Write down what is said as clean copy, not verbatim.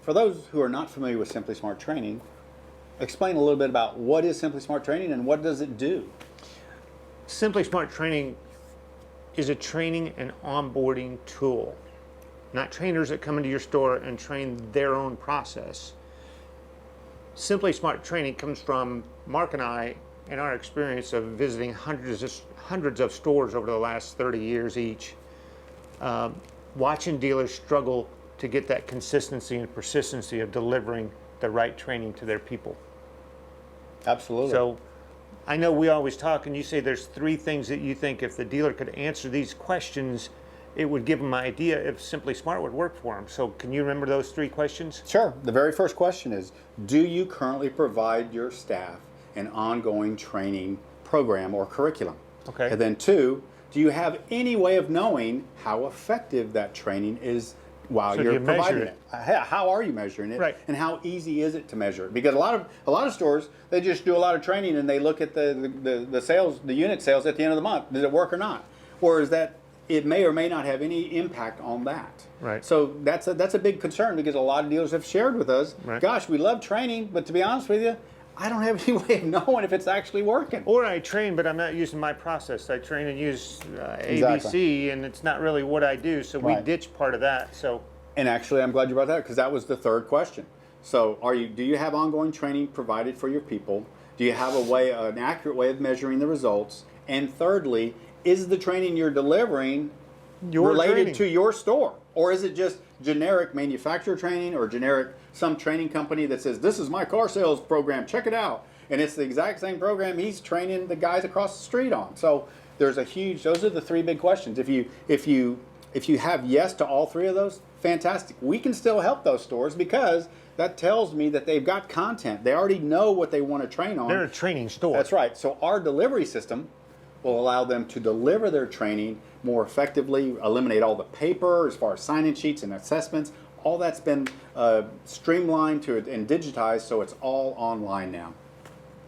for those who are not familiar with Simply Smart Training, explain a little bit about what is Simply Smart Training and what does it do? Simply Smart Training is a training and onboarding tool. Not trainers that come into your store and train their own process. Simply Smart Training comes from Mark and I and our experience of visiting hundreds of stores over the last 30 years each, watching dealers struggle to get that consistency and persistency of delivering the right training to their people. Absolutely. So I know we always talk and you say there's 3 things that you think if the dealer could answer these questions, it would give them an idea if Simply Smart would work for them. So can you remember those 3 questions? Sure. The very first question is, do you currently provide your staff an ongoing training program or curriculum? Okay. And then 2, do you have any way of knowing how effective that training is while you're providing it? How are you measuring it? Right. And how easy is it to measure it? Because a lot of stores, they just do a lot of training and they look at the sales, the unit sales at the end of the month. Did it work or not? Or is that it may or may not have any impact on that. Right. So that's a big concern because a lot of dealers have shared with us, right, gosh, we love training, but to be honest with you, I don't have any way of knowing if it's actually working. Or I train, but I'm not using my process. I train and use ABC, Exactly. and it's not really what I do, so we ditch part of that. So. And actually, I'm glad you brought that up because that was the 3rd question. So do you have ongoing training provided for your people? Do you have an accurate way of measuring the results? And thirdly, is the training you're delivering related to your store? Or is it just generic manufacturer training or generic some training company that says, this is my car sales program, check it out. And it's the exact same program he's training the guys across the street on. So there's those are the 3 big questions. If you have yes to all 3 of those, fantastic. We can still help those stores because that tells me that they've got content. They already know what they want to train on. They're a training store. That's right. So our delivery system will allow them to deliver their training more effectively, eliminate all the paper as far as sign-in sheets and assessments. All that's been streamlined and digitized, so it's all online now.